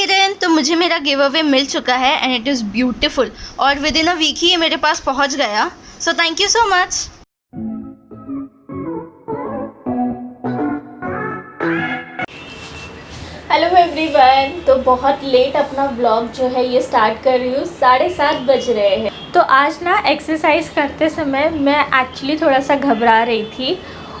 किरण, तो मुझे मेरा गिव अवे मिल चुका है एंड इट इज़ ब्यूटीफुल और विद इन अ वीक ही ये मेरे पास पहुंच गया। So thank you so much. Hello everyone, तो बहुत लेट अपना व्लॉग जो है ये स्टार्ट कर रही हूँ। 7:30 बज रहे हैं। तो आज ना एक्सरसाइज करते समय मैं एक्चुअली थोड़ा सा घबरा रही थी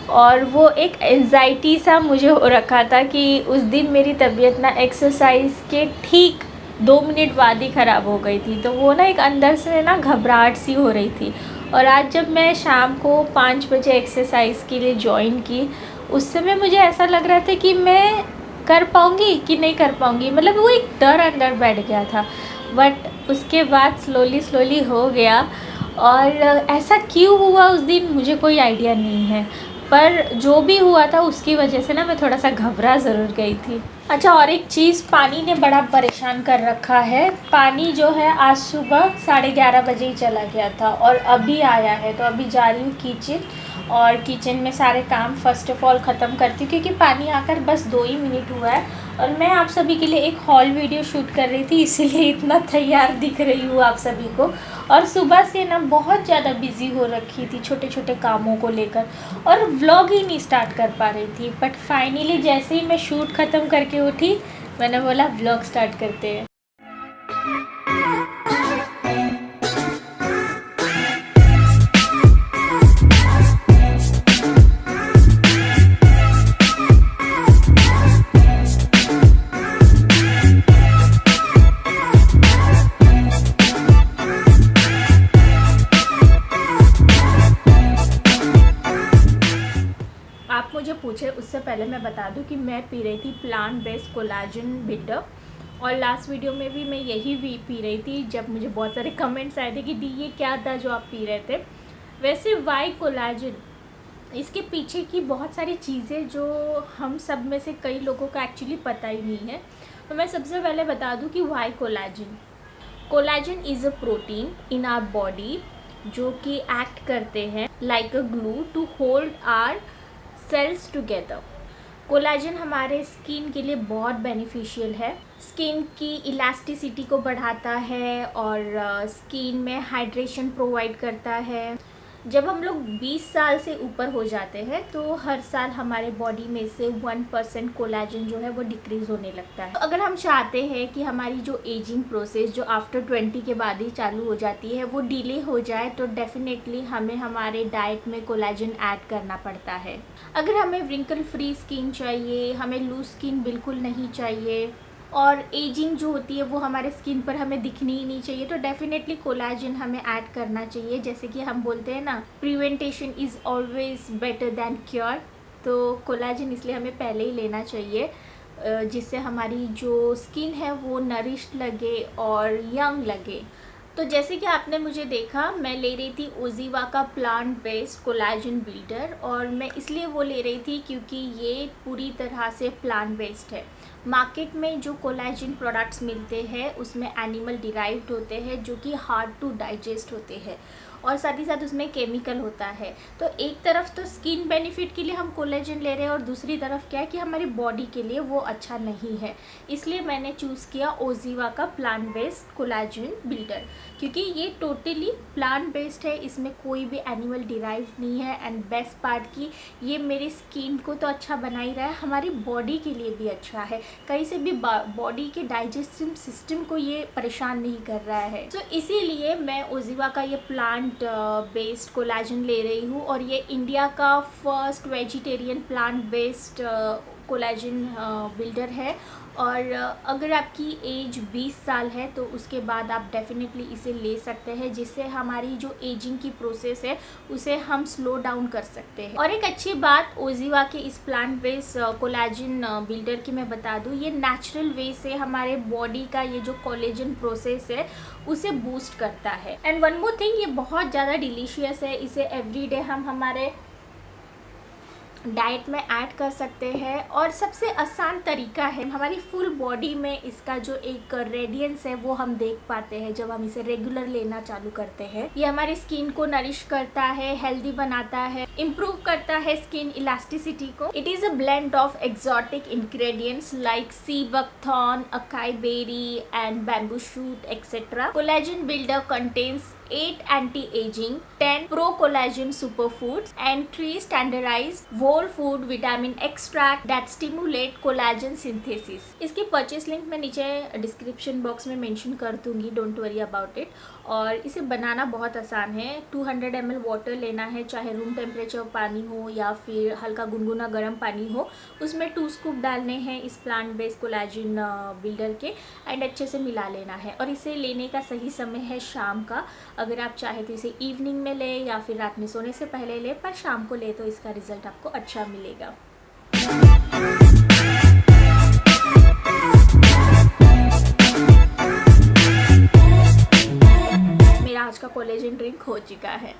और वो एक एंजाइटी सा मुझे हो रखा था कि उस दिन मेरी तबीयत ना एक्सरसाइज के ठीक 2 मिनट बाद ही ख़राब हो गई थी। तो वो ना एक अंदर से ना घबराहट सी हो रही थी। और आज जब मैं शाम को 5 बजे एक्सरसाइज के लिए ज्वाइन की, उस समय मुझे ऐसा लग रहा था कि मैं कर पाऊँगी कि नहीं कर पाऊँगी, मतलब वो एक डर अंदर बैठ गया था। बट उसके बाद स्लोली हो गया। और ऐसा क्यों हुआ उस दिन मुझे कोई आइडिया नहीं है, पर जो भी हुआ था उसकी वजह से ना मैं थोड़ा सा घबरा ज़रूर गई थी। अच्छा, और एक चीज़, पानी ने बड़ा परेशान कर रखा है। पानी जो है आज सुबह 11:30 बजे ही चला गया था और अभी आया है। तो अभी जा रही हूँ किचन और किचन में सारे काम फ़र्स्ट ऑफ़ ऑल ख़त्म करती हूँ, क्योंकि पानी आकर बस 2 ही मिनट हुआ है। और मैं आप सभी के लिए एक हॉल वीडियो शूट कर रही थी, इसीलिए इतना तैयार दिख रही हूँ आप सभी को। और सुबह से ना बहुत ज़्यादा बिज़ी हो रखी थी छोटे छोटे कामों को लेकर, और व्लॉग ही नहीं स्टार्ट कर पा रही थी। बट फाइनली जैसे ही मैं शूट ख़त्म करके उठी, मैंने बोला व्लॉग स्टार्ट करते हैं। आप मुझे पूछे उससे पहले मैं बता दूं कि मैं पी रही थी प्लांट बेस्ड कोलाजन बिल्डर। और लास्ट वीडियो में भी मैं यही पी रही थी, जब मुझे बहुत सारे कमेंट्स आए थे कि दी ये क्या था जो आप पी रहे थे। वैसे वाई कोलाजन, इसके पीछे की बहुत सारी चीज़ें जो हम सब में से कई लोगों को एक्चुअली पता ही नहीं है। तो मैं सबसे पहले बता दूं कि why collagen. Collagen is a protein in our body जो कि एक्ट करते हैं like a glue to hold our cells together. Collagen हमारे स्किन के लिए बहुत बेनिफिशियल है। स्किन की इलास्टिसिटी को बढ़ाता है और स्किन में हाइड्रेशन प्रोवाइड करता है। जब हम लोग 20 साल से ऊपर हो जाते हैं तो हर साल हमारे बॉडी में से 1% कोलाजन जो है वो डिक्रीज़ होने लगता है। तो अगर हम चाहते हैं कि हमारी जो एजिंग प्रोसेस जो आफ्टर 20 के बाद ही चालू हो जाती है वो डिले हो जाए, तो डेफिनेटली हमें हमारे डाइट में कोलाजन ऐड करना पड़ता है। अगर हमें व्रिंकल फ्री स्किन चाहिए, हमें लूज स्किन बिल्कुल नहीं चाहिए, और एजिंग जो होती है वो हमारे स्किन पर हमें दिखनी ही नहीं चाहिए, तो डेफिनेटली कोलाजन हमें ऐड करना चाहिए। जैसे कि हम बोलते हैं ना, prevention is always better than cure. तो कोलाजन इसलिए हमें पहले ही लेना चाहिए, जिससे हमारी जो स्किन है वो नरिश्ड लगे और यंग लगे। तो जैसे कि आपने मुझे देखा, मैं ले रही थी ओजीवा का प्लांट बेस्ड कोलाजन बिल्डर, और मैं इसलिए वो ले रही थी क्योंकि ये पूरी तरह से प्लांट बेस्ड है। मार्केट में जो कोलाजन प्रोडक्ट्स मिलते हैं उसमें एनिमल डिराइव्ड होते हैं जो कि हार्ड टू डाइजेस्ट होते हैं, और साथ ही साथ उसमें केमिकल होता है। तो एक तरफ तो स्किन बेनिफिट के लिए हम कोलेजन ले रहे हैं और दूसरी तरफ क्या है कि हमारी बॉडी के लिए वो अच्छा नहीं है। इसलिए मैंने चूज़ किया ओजीवा का प्लांट बेस्ड कोलाजन बिल्डर, क्योंकि ये टोटली प्लांट बेस्ड है, इसमें कोई भी एनिमल डिराइव नहीं है। एंड बेस्ट पार्ट की ये मेरी स्किन को तो अच्छा बना ही रहा है, हमारी बॉडी के लिए भी अच्छा है, कहीं से भी बॉडी के डाइजेस्टिव सिस्टम को ये परेशान नहीं कर रहा है। तो इसीलिए मैं ओजीवा का ये प्लांट बेस्ड कोलाजन ले रही हूँ, और ये इंडिया का first vegetarian plant based collagen builder है। और अगर आपकी एज 20 साल है तो उसके बाद आप डेफिनेटली इसे ले सकते हैं, जिससे हमारी जो एजिंग की प्रोसेस है उसे हम स्लो डाउन कर सकते हैं। और एक अच्छी बात ओजीवा के इस प्लांट बेस्ड कोलाजन बिल्डर की मैं बता दूं, ये नेचुरल वे से हमारे बॉडी का ये जो कोलेजन प्रोसेस है उसे बूस्ट करता है। एंड वन मोर थिंग, ये बहुत ज़्यादा डिलीशियस है। इसे एवरीडे हम हमारे डाइट में ऐड कर सकते हैं और सबसे आसान तरीका है। हमारी फुल बॉडी में इसका जो एक रेडियंस है वो हम देख पाते हैं जब हम इसे रेगुलर लेना चालू करते हैं। ये हमारी स्किन को नरिश करता है, हेल्दी बनाता है, इम्प्रूव करता है स्किन इलास्टिसिटी को। It is a blend of exotic ingredients like sea buckthorn, acai berry and bamboo shoot etcetera. Collagen builder contains 8 anti-aging, 10 pro-collagen superfoods and 3 standardized whole food vitamin extract that stimulate collagen synthesis। इसकी purchase link मैं नीचे description box में mention कर दूंगी, don't worry about it. और इसे बनाना बहुत आसान है। 200 ml वाटर लेना है, चाहे रूम टेम्परेचर पानी हो या फिर हल्का गुनगुना गर्म पानी हो। उसमें 2 स्कूप डालने हैं इस प्लांट बेस्ड कोलाजिन बिल्डर के एंड अच्छे से मिला लेना है। और इसे लेने का सही समय है शाम का। अगर आप चाहे तो इसे इवनिंग में ले या फिर रात में सोने से पहले ले, पर शाम को ले तो इसका रिजल्ट आपको अच्छा मिलेगा। मेरा आज का कोलेजन ड्रिंक हो चुका है।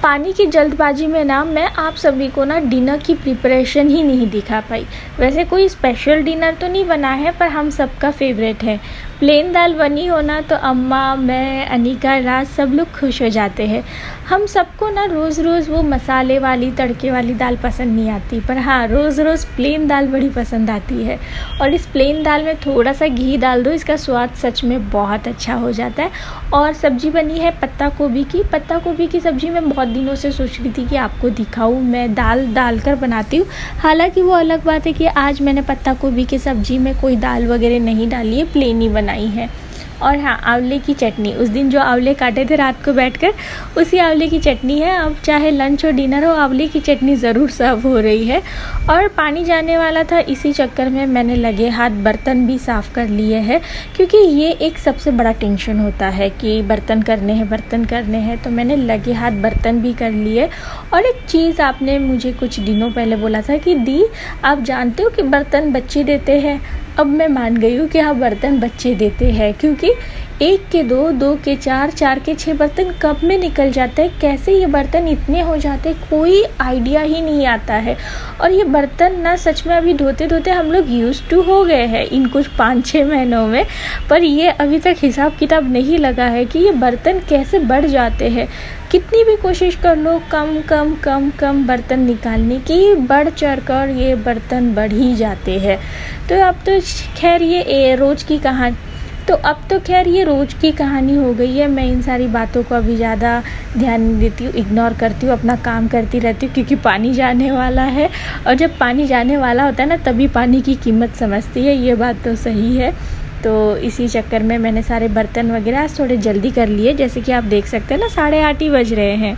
पानी की जल्दबाजी में ना मैं आप सभी को ना डिनर की प्रिपरेशन ही नहीं दिखा पाई। वैसे कोई स्पेशल डिनर तो नहीं बना है, पर हम सबका फेवरेट है। प्लेन दाल बनी हो ना तो अम्मा, मैं, अनिका, राज सब लोग खुश हो जाते हैं। हम सबको ना रोज़ रोज़ वो मसाले वाली तड़के वाली दाल पसंद नहीं आती, पर हाँ रोज़ रोज़ प्लेन दाल बड़ी पसंद आती है। और इस प्लेन दाल में थोड़ा सा घी डाल दो, इसका स्वाद सच में बहुत अच्छा हो जाता है। और सब्ज़ी बनी है पत्ता गोभी की। पत्ता गोभी की सब्ज़ी मैं बहुत दिनों से सोच रही थी कि आपको दिखाऊं। मैं दाल डालकर बनाती हूँ, हालांकि वो अलग बात है कि आज मैंने पत्ता गोभी की सब्ज़ी में कोई दाल वगैरह नहीं डाली है, प्लेन ही बनाई है। और हाँ, आंवले की चटनी, उस दिन जो आंवले काटे थे रात को बैठकर, उसी आंवले की चटनी है। अब चाहे लंच और डिनर हो, आंवले की चटनी ज़रूर सर्व हो रही है। और पानी जाने वाला था, इसी चक्कर में मैंने लगे हाथ बर्तन भी साफ़ कर लिए हैं, क्योंकि ये एक सबसे बड़ा टेंशन होता है कि बर्तन करने हैं। तो मैंने लगे हाथ बर्तन भी कर लिए। और एक चीज़ आपने मुझे कुछ दिनों पहले बोला था कि दी, आप जानते हो कि बर्तन बच्चे देते हैं। अब मैं मान गई हूँ कि हाँ, बर्तन बच्चे देते हैं, क्योंकि 1 के 2, 2 के 4, 4 के 6 बर्तन कब में निकल जाता है, कैसे ये बर्तन इतने हो जाते हैं, कोई आइडिया ही नहीं आता है। और ये बर्तन ना सच में अभी धोते धोते हम लोग यूज़ टू हो गए हैं इन कुछ 5-6 महीनों में, पर ये अभी तक हिसाब किताब नहीं लगा है कि ये बर्तन कैसे बढ़ जाते हैं। कितनी भी कोशिश कर लो कम बर्तन निकालने की, बढ़ चढ़ कर ये बर्तन बढ़ ही जाते हैं। तो अब तो खैर ये रोज़ की कहानी हो गई है। मैं इन सारी बातों को अभी ज़्यादा ध्यान नहीं देती हूँ, इग्नोर करती हूँ, अपना काम करती रहती हूँ, क्योंकि पानी जाने वाला है। और जब पानी जाने वाला होता है ना, तभी पानी की कीमत समझती है, ये बात तो सही है। तो इसी चक्कर में मैंने सारे बर्तन वगैरह आज थोड़े जल्दी कर लिए। जैसे कि आप देख सकते हैं ना, 8:30 ही बज रहे हैं।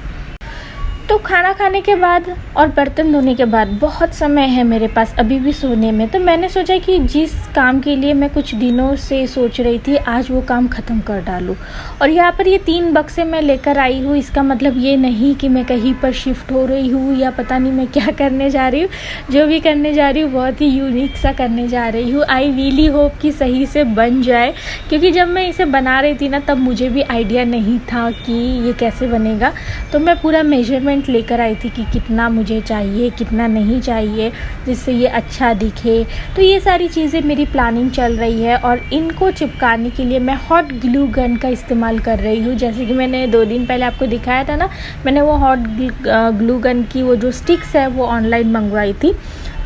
तो खाना खाने के बाद और बर्तन धोने के बाद बहुत समय है मेरे पास अभी भी सोने में। तो मैंने सोचा कि जिस काम के लिए मैं कुछ दिनों से सोच रही थी, आज वो काम ख़त्म कर डालूँ। और यहाँ पर ये 3 बक्से मैं लेकर आई हूँ। इसका मतलब ये नहीं कि मैं कहीं पर शिफ्ट हो रही हूँ या पता नहीं मैं क्या करने जा रही हूँ। जो भी करने जा रही हूँ बहुत ही यूनिक सा करने जा रही हूँ। आई रियली होप कि सही से बन जाए, क्योंकि जब मैं इसे बना रही थी ना, तब मुझे भी आइडिया नहीं था कि ये कैसे बनेगा। तो मैं पूरा मेजरमेंट लेकर आई थी कि कितना मुझे चाहिए, कितना नहीं चाहिए, जिससे ये अच्छा दिखे। तो ये सारी चीज़ें मेरी प्लानिंग चल रही है। और इनको चिपकाने के लिए मैं हॉट ग्लू गन का इस्तेमाल कर रही हूँ। जैसे कि मैंने 2 दिन पहले आपको दिखाया था ना, मैंने वो हॉट ग्लू गन की वो जो स्टिक्स है वो ऑनलाइन मंगवाई थी।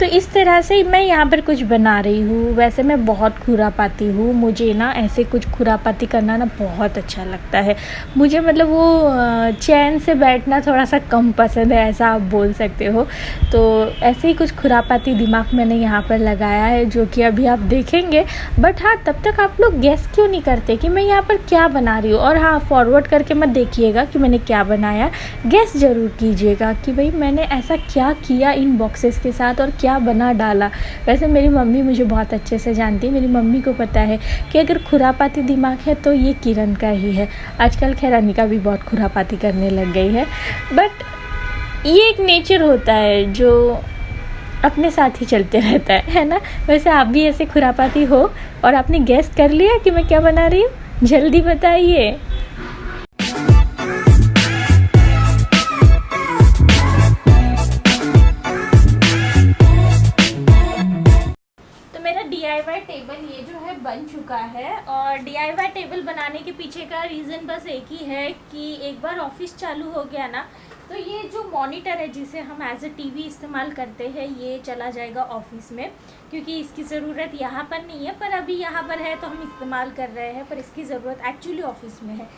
तो इस तरह से मैं यहाँ पर कुछ बना रही हूँ। वैसे मैं बहुत खुरापाती हूँ, मुझे ना ऐसे कुछ खुरापाती करना ना बहुत अच्छा लगता है। मुझे मतलब वो चैन से बैठना थोड़ा सा कम पसंद है, ऐसा आप बोल सकते हो। तो ऐसे ही कुछ खुरापाती दिमाग मैंने यहाँ पर लगाया है, जो कि अभी आप देखेंगे। बट हाँ, तब तक आप लोग गेस क्यों नहीं करते कि मैं यहाँ पर क्या बना रही हूँ। और हाँ, फॉरवर्ड करके मत देखिएगा कि मैंने क्या बनाया, गेस ज़रूर कीजिएगा कि भाई मैंने ऐसा क्या किया इन बॉक्सेस के साथ और क्या बना डाला। वैसे मेरी मम्मी मुझे बहुत अच्छे से जानती है। मेरी मम्मी को पता है कि अगर खुरापाती दिमाग है तो ये किरण का ही है। आजकल खैर अनिका भी बहुत खुरापाती करने लग गई है, बट ये एक नेचर होता है जो अपने साथ ही चलते रहता है ना। वैसे आप भी ऐसे खुरापाती हो और आपने गेस कर लिया कि मैं क्या बना रही हूँ? जल्दी बताइए। जो है बन चुका है। और DIY टेबल बनाने के पीछे का रीज़न बस एक ही है कि एक बार ऑफिस चालू हो गया ना, तो ये जो मॉनिटर है जिसे हम एज ए टीवी इस्तेमाल करते हैं, ये चला जाएगा ऑफिस में, क्योंकि इसकी ज़रूरत यहाँ पर नहीं है, पर अभी यहाँ पर है तो हम इस्तेमाल कर रहे हैं, पर इसकी ज़रूरत एक्चुअली ऑफिस में है।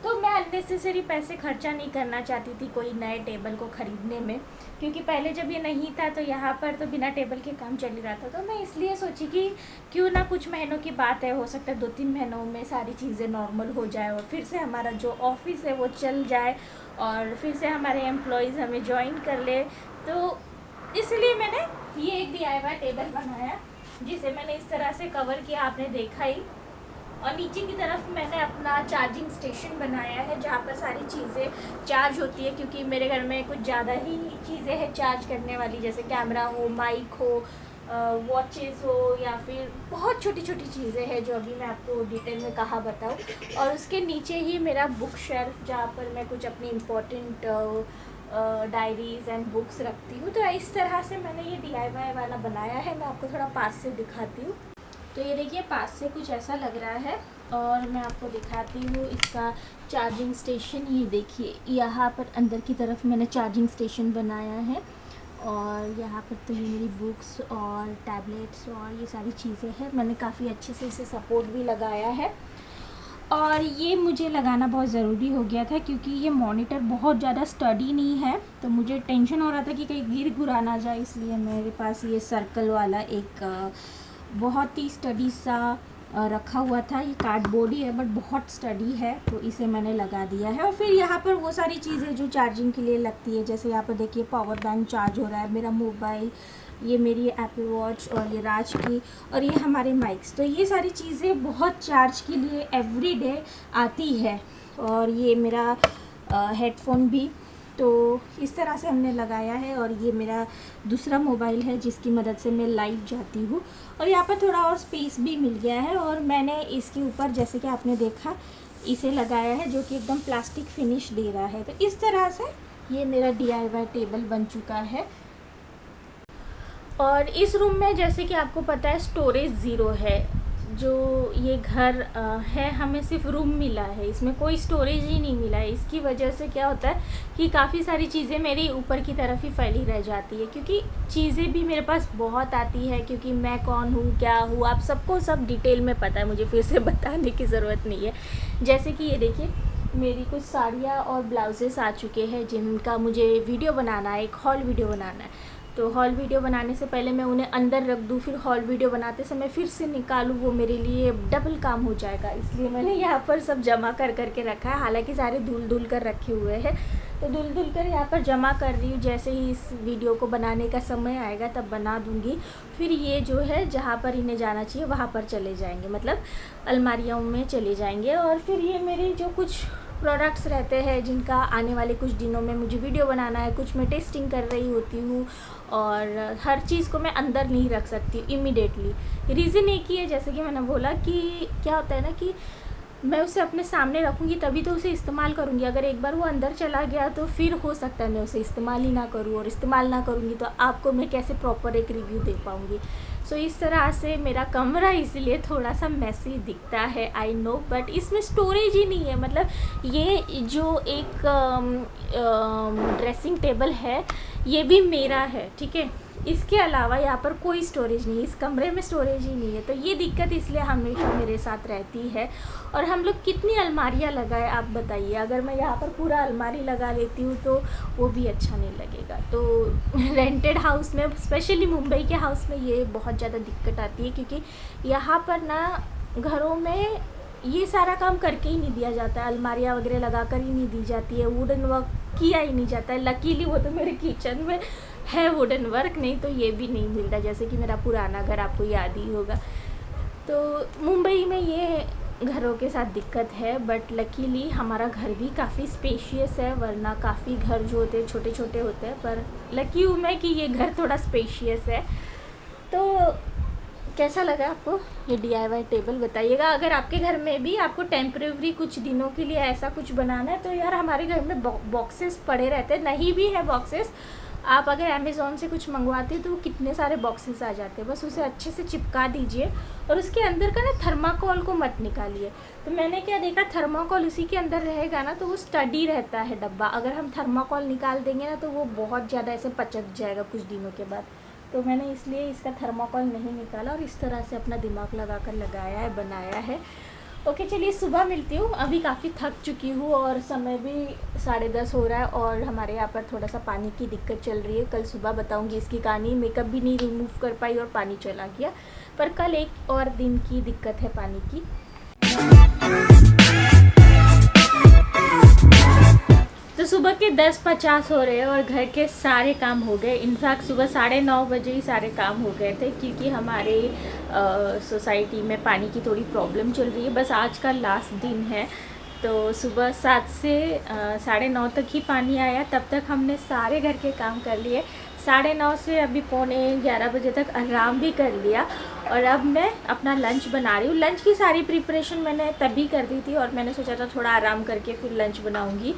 तो मैं अननेसेसरी पैसे खर्चा नहीं करना चाहती थी कोई नए टेबल को ख़रीदने में, क्योंकि पहले जब ये नहीं था तो यहाँ पर तो बिना टेबल के काम चल ही रहा था। तो मैं इसलिए सोची कि क्यों ना, कुछ महीनों की बात है, हो सकता है 2-3 महीनों में सारी चीज़ें नॉर्मल हो जाए और फिर से हमारा जो ऑफिस है वो चल जाए और फिर से हमारे एम्प्लॉयज़ हमें ज्वाइन कर ले। तो इसलिए मैंने ये एक DIY टेबल बनाया, जिसे मैंने इस तरह से कवर किया, आपने देखा ही। और नीचे की तरफ मैंने अपना चार्जिंग स्टेशन बनाया है, जहाँ पर सारी चीज़ें चार्ज होती है, क्योंकि मेरे घर में कुछ ज़्यादा ही चीज़ें हैं चार्ज करने वाली, जैसे कैमरा हो, माइक हो, वॉचेस हो, या फिर बहुत छोटी छोटी चीज़ें हैं जो अभी मैं आपको डिटेल में कहाँ बताऊँ। और उसके नीचे ही मेरा बुक शेल्फ, जहाँ पर मैं कुछ अपनी इम्पोर्टेंट डायरीज़ एंड बुक्स रखती हूँ। तो इस तरह से मैंने ये DIY वाला बनाया है। मैं आपको थोड़ा पास से दिखाती हूँ। तो ये देखिए, पास से कुछ ऐसा लग रहा है और मैं आपको दिखाती हूँ इसका चार्जिंग स्टेशन। ये देखिए, यहाँ पर अंदर की तरफ मैंने चार्जिंग स्टेशन बनाया है और यहाँ पर तो ये मेरी बुक्स और टैबलेट्स और ये सारी चीज़ें हैं। मैंने काफ़ी अच्छे से इसे सपोर्ट भी लगाया है और ये मुझे लगाना बहुत ज़रूरी हो गया था, क्योंकि ये मॉनिटर बहुत ज़्यादा स्टडी नहीं है, तो मुझे टेंशन हो रहा था कि कहीं गिर गुरा ना जाए, इसलिए मेरे पास ये सर्कल वाला एक बहुत ही स्टडी सा रखा हुआ था। ये कार्डबोर्ड ही है बट बहुत स्टडी है, तो इसे मैंने लगा दिया है। और फिर यहाँ पर वो सारी चीज़ें जो चार्जिंग के लिए लगती है, जैसे यहाँ पर देखिए पावर बैंक चार्ज हो रहा है, मेरा मोबाइल, ये मेरी एप्पल वॉच और ये राज की, और ये हमारे माइक्स। तो ये सारी चीज़ें बहुत चार्ज के लिए एवरीडे आती है। और ये मेरा हेडफोन भी, तो इस तरह से हमने लगाया है। और ये मेरा दूसरा मोबाइल है जिसकी मदद से मैं लाइव जाती हूँ। और यहाँ पर थोड़ा और स्पेस भी मिल गया है और मैंने इसके ऊपर, जैसे कि आपने देखा, इसे लगाया है जो कि एकदम प्लास्टिक फिनिश दे रहा है। तो इस तरह से ये मेरा DIY टेबल बन चुका है। और इस रूम में, जैसे कि आपको पता है, स्टोरेज ज़ीरो है। जो ये घर है, हमें सिर्फ रूम मिला है, इसमें कोई स्टोरेज ही नहीं मिला है। इसकी वजह से क्या होता है कि काफ़ी सारी चीज़ें मेरी ऊपर की तरफ ही फैली रह जाती है, क्योंकि चीज़ें भी मेरे पास बहुत आती है, क्योंकि मैं कौन हूँ, क्या हूँ, आप सबको सब डिटेल में पता है, मुझे फिर से बताने की ज़रूरत नहीं है। जैसे कि ये देखिए, मेरी कुछ साड़ियाँ और ब्लाउजेस आ चुके हैं जिनका मुझे वीडियो बनाना है, एक हॉल वीडियो बनाना है। तो हॉल वीडियो बनाने से पहले मैं उन्हें अंदर रख दूँ, फिर हॉल वीडियो बनाते समय फिर से निकालूँ, वो मेरे लिए डबल काम हो जाएगा। इसलिए मैंने यहाँ पर सब जमा कर के रखा है। हालांकि सारे धुल कर रखे हुए हैं, तो धुल कर यहाँ पर जमा कर रही हूँ। जैसे ही इस वीडियो को बनाने का समय आएगा तब बना दूँगी। फिर ये जो है, जहाँ पर इन्हें जाना चाहिए वहाँ पर चले जाएंगे, मतलब अलमारियों में चले जाएंगे। और फिर ये मेरे जो कुछ प्रोडक्ट्स रहते हैं जिनका आने वाले कुछ दिनों में मुझे वीडियो बनाना है, कुछ मैं टेस्टिंग कर रही होती हूँ, और हर चीज़ को मैं अंदर नहीं रख सकती इमीडिएटली। रीज़न एक ही है, जैसे कि मैंने बोला कि क्या होता है ना कि मैं उसे अपने सामने रखूँगी तभी तो उसे इस्तेमाल करूँगी। अगर एक बार वो अंदर चला गया तो फिर हो सकता है मैं उसे इस्तेमाल ही ना करूँ, और इस्तेमाल ना करूँगी तो आपको मैं कैसे प्रॉपर एक रिव्यू दे पाऊँगी। सो इस तरह से मेरा कमरा इसलिए थोड़ा सा मैसी दिखता है, आई नो, बट इसमें स्टोरेज ही नहीं है। मतलब ये जो एक ड्रेसिंग टेबल है ये भी मेरा है, ठीक है, इसके अलावा यहाँ पर कोई स्टोरेज नहीं है, इस कमरे में स्टोरेज ही नहीं है। तो ये दिक्कत इसलिए हमेशा मेरे साथ रहती है। और हम लोग कितनी अलमारियाँ लगाए आप बताइए, अगर मैं यहाँ पर पूरा अलमारी लगा लेती हूँ तो वो भी अच्छा नहीं लगेगा। तो रेंटेड हाउस में, स्पेशली मुंबई के हाउस में, ये बहुत ज़्यादा दिक्कत आती है, क्योंकि यहाँ पर ना घरों में ये सारा काम करके ही नहीं दिया जाता है, अलमारियाँ वगैरह लगा कर ही नहीं दी जाती है, वुडन वर्क किया ही नहीं जाता है। लकीली वो तो मेरे किचन में है वुडन वर्क, नहीं तो ये भी नहीं मिलता, जैसे कि मेरा पुराना घर आपको याद ही होगा। तो मुंबई में ये घरों के साथ दिक्कत है, बट लकीली हमारा घर भी काफ़ी स्पेशियस है, वरना काफ़ी घर जो होते हैं छोटे छोटे होते हैं, पर लकी हूँ मैं कि ये घर थोड़ा स्पेशियस है। तो कैसा लगा आपको ये DIY टेबल, बताइएगा। अगर आपके घर में भी आपको टेम्परेरी कुछ दिनों के लिए ऐसा कुछ बनाना है तो यार, हमारे घर में बॉक्सेस पड़े रहते हैं, नहीं भी है बॉक्सेस आप अगर अमेज़ोन से कुछ मंगवाते हैं तो वो कितने सारे बॉक्सेस आ जाते हैं, बस उसे अच्छे से चिपका दीजिए और उसके अंदर का ना थर्माकोल को मत निकालिए। तो मैंने क्या देखा, थर्माकोल उसी के अंदर रहेगा ना तो वो स्टडी रहता है डब्बा। अगर हम थर्माकोल निकाल देंगे ना तो वो बहुत ज़्यादा ऐसे पचक जाएगा कुछ दिनों के बाद। तो मैंने इसलिए इसका थर्माकोल नहीं निकाला और इस तरह से अपना दिमाग लगा कर लगाया है, बनाया है। ओके चलिए, सुबह मिलती हूँ। अभी काफ़ी थक चुकी हूँ और समय भी 10:30 हो रहा है और हमारे यहाँ पर थोड़ा सा पानी की दिक्कत चल रही है। कल सुबह बताऊँगी इसकी कहानी। मेकअप भी नहीं रिमूव कर पाई और पानी चला गया, पर कल एक और दिन की दिक्कत है पानी की। तो सुबह के 10:50 हो रहे हैं और घर के सारे काम हो गए। इनफैक्ट सुबह 9:30 बजे ही सारे काम हो गए थे, क्योंकि हमारे सोसाइटी में पानी की थोड़ी प्रॉब्लम चल रही है। बस आज का लास्ट दिन है, तो सुबह 7 से 9:30 तक ही पानी आया। तब तक हमने सारे घर के काम कर लिए। 9:30 से अभी 11:15 बजे तक आराम भी कर लिया और अब मैं अपना लंच बना रही हूँ। लंच की सारी प्रिपरेशन मैंने तभी कर दी थी और मैंने सोचा था थोड़ा आराम करके फिर लंच बनाऊँगी।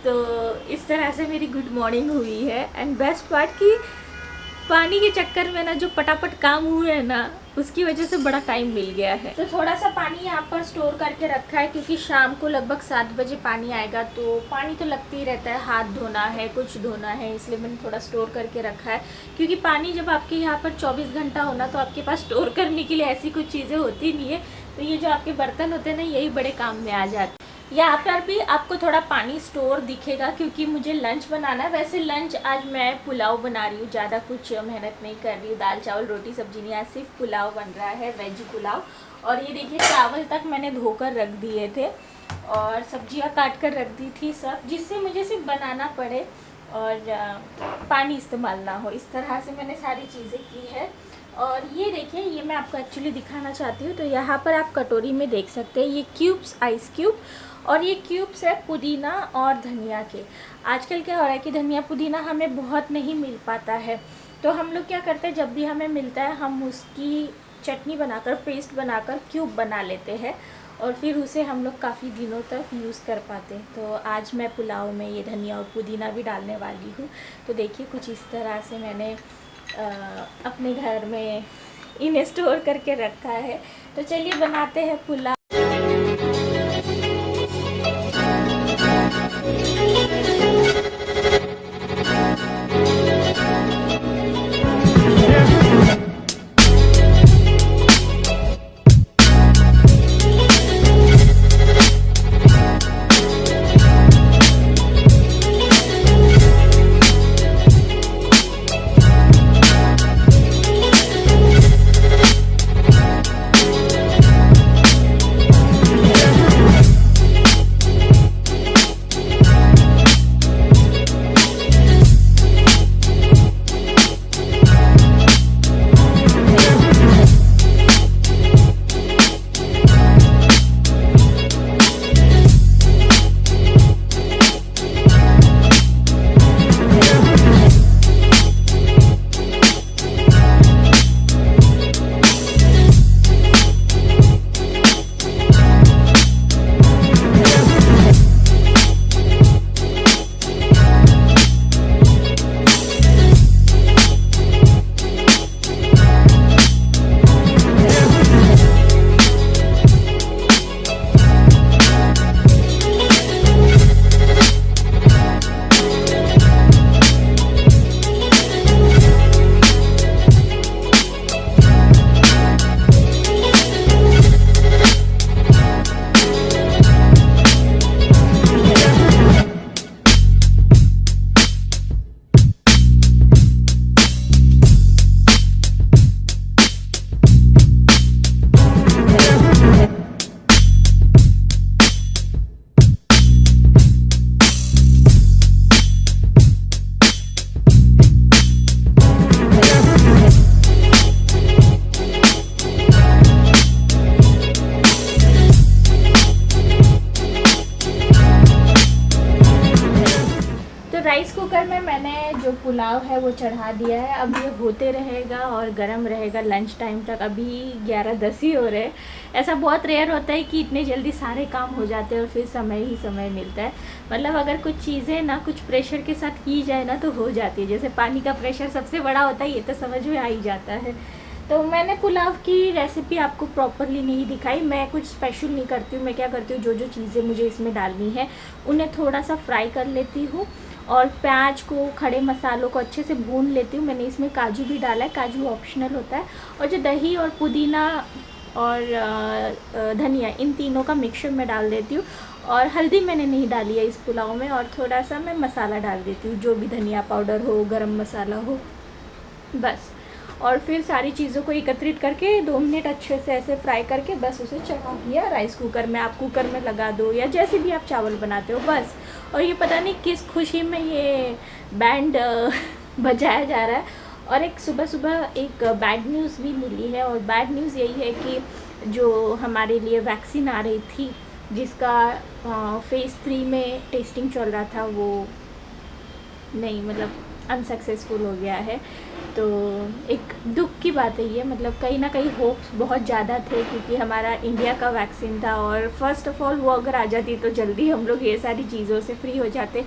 तो इस तरह से मेरी गुड मॉर्निंग हुई है। एंड बेस्ट पार्ट कि पानी के चक्कर में ना जो पटापट काम हुए हैं ना, उसकी वजह से बड़ा टाइम मिल गया है। तो थोड़ा सा पानी यहाँ पर स्टोर करके रखा है, क्योंकि शाम को लगभग 7 बजे पानी आएगा। तो पानी तो लगती ही रहता है, हाथ धोना है, कुछ धोना है, इसलिए मैंने थोड़ा स्टोर करके रखा है। क्योंकि पानी जब आपके यहाँ पर 24 घंटा होना, तो आपके पास स्टोर करने के लिए ऐसी कुछ चीज़ें होती नहीं है। तो ये जो आपके बर्तन होते हैं ना, यही बड़े काम में आ जाते हैं। यहाँ पर भी आपको थोड़ा पानी स्टोर दिखेगा, क्योंकि मुझे लंच बनाना है। वैसे लंच आज मैं पुलाव बना रही हूँ, ज़्यादा कुछ मेहनत नहीं कर रही हूँ। दाल चावल रोटी सब्जी नहीं, आज सिर्फ पुलाव बन रहा है, वेज पुलाव। और ये देखिए, चावल तक मैंने धोकर रख दिए थे और सब्जियाँ काट कर रख दी थी सब, जिससे मुझे सिर्फ बनाना पड़े और पानी इस्तेमाल ना हो। इस तरह से मैंने सारी चीज़ें की है। और ये देखिए, ये मैं आपको एक्चुअली दिखाना चाहती हूँ। तो यहाँ पर आप कटोरी में देख सकते हैं, ये क्यूब्स, आइस क्यूब, और ये क्यूब्स है पुदीना और धनिया के। आजकल क्या हो रहा है कि धनिया पुदीना हमें बहुत नहीं मिल पाता है, तो हम लोग क्या करते हैं, जब भी हमें मिलता है हम उसकी चटनी बनाकर, पेस्ट बनाकर क्यूब बना लेते हैं और फिर उसे हम लोग काफ़ी दिनों तक यूज़ कर पाते हैं। तो आज मैं पुलाव में ये धनिया और पुदीना भी डालने वाली हूँ। तो देखिए, कुछ इस तरह से मैंने अपने घर में इन्हें स्टोर करके रखा है। तो चलिए बनाते हैं पुलाव। राइस कुकर में मैंने जो पुलाव है वो चढ़ा दिया है। अब ये होते रहेगा और गर्म रहेगा लंच टाइम तक। अभी 11:10 ही हो रहे हैं। ऐसा बहुत रेयर होता है कि इतने जल्दी सारे काम हो जाते हैं और फिर समय ही समय मिलता है। मतलब अगर कुछ चीज़ें ना कुछ प्रेशर के साथ की जाए ना तो हो जाती है। जैसे पानी का प्रेशर सबसे बड़ा होता है, ये तो समझ में आ ही जाता है। तो मैंने पुलाव की रेसिपी आपको प्रॉपरली नहीं दिखाई। मैं कुछ स्पेशल नहीं करती हूँ। मैं क्या करती हूँ, जो जो चीज़ें मुझे इसमें डालनी है उन्हें थोड़ा सा फ्राई कर लेती हूँ और प्याज को, खड़े मसालों को अच्छे से भून लेती हूँ। मैंने इसमें काजू भी डाला है, काजू ऑप्शनल होता है। और जो दही और पुदीना और धनिया, इन तीनों का मिक्सचर मैं डाल देती हूँ। और हल्दी मैंने नहीं डाली है इस पुलाव में, और थोड़ा सा मैं मसाला डाल देती हूँ, जो भी धनिया पाउडर हो, गरम मसाला हो, बस। और फिर सारी चीज़ों को एकत्रित करके 2 मिनट अच्छे से ऐसे फ्राई करके बस उसे चढ़ा दिया राइस कुकर में। आप कुकर में लगा दो या जैसे भी आप चावल बनाते हो, बस। और ये पता नहीं किस खुशी में ये बैंड बजाया जा रहा है। और एक सुबह सुबह एक बैड न्यूज़ भी मिली है, और बैड न्यूज़ यही है कि जो हमारे लिए वैक्सीन आ रही थी, जिसका फेज़ 3 में टेस्टिंग चल रहा था, वो नहीं, मतलब अनसक्सेसफुल हो गया है। तो एक दुख की बात है ये। मतलब कहीं ना कहीं होप्स बहुत ज़्यादा थे, क्योंकि हमारा इंडिया का वैक्सीन था, और फर्स्ट ऑफ ऑल वो अगर आ जाती तो जल्दी हम लोग ये सारी चीज़ों से फ्री हो जाते।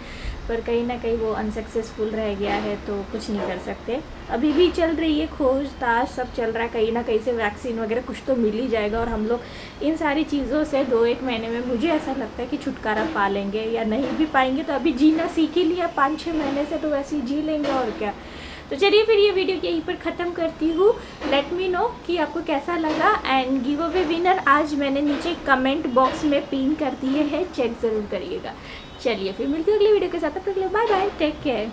पर कहीं ना कहीं वो अनसक्सेसफुल रह गया है, तो कुछ नहीं कर सकते। अभी भी चल रही है खोज ताश, सब चल रहा है। कहीं ना कहीं से वैक्सीन वगैरह कुछ तो मिल ही जाएगा, और हम लोग इन सारी चीज़ों से 2-1 महीने में, मुझे ऐसा लगता है कि छुटकारा पा लेंगे। या नहीं भी पाएंगे तो अभी जीना सीख ही लिया 5-6 महीने से, तो वैसे ही जी लेंगे, और क्या। तो चलिए फिर ये वीडियो यहीं पर ख़त्म करती हूँ। लेट मी नो कि आपको कैसा लगा। एंड गिव अवे विनर आज मैंने नीचे कमेंट बॉक्स में पिन कर दिए हैं, चेक ज़रूर करिएगा। चलिए फिर मिलती हूँ अगली वीडियो के साथ। तब तक के लिए बाय बाय, टेक केयर।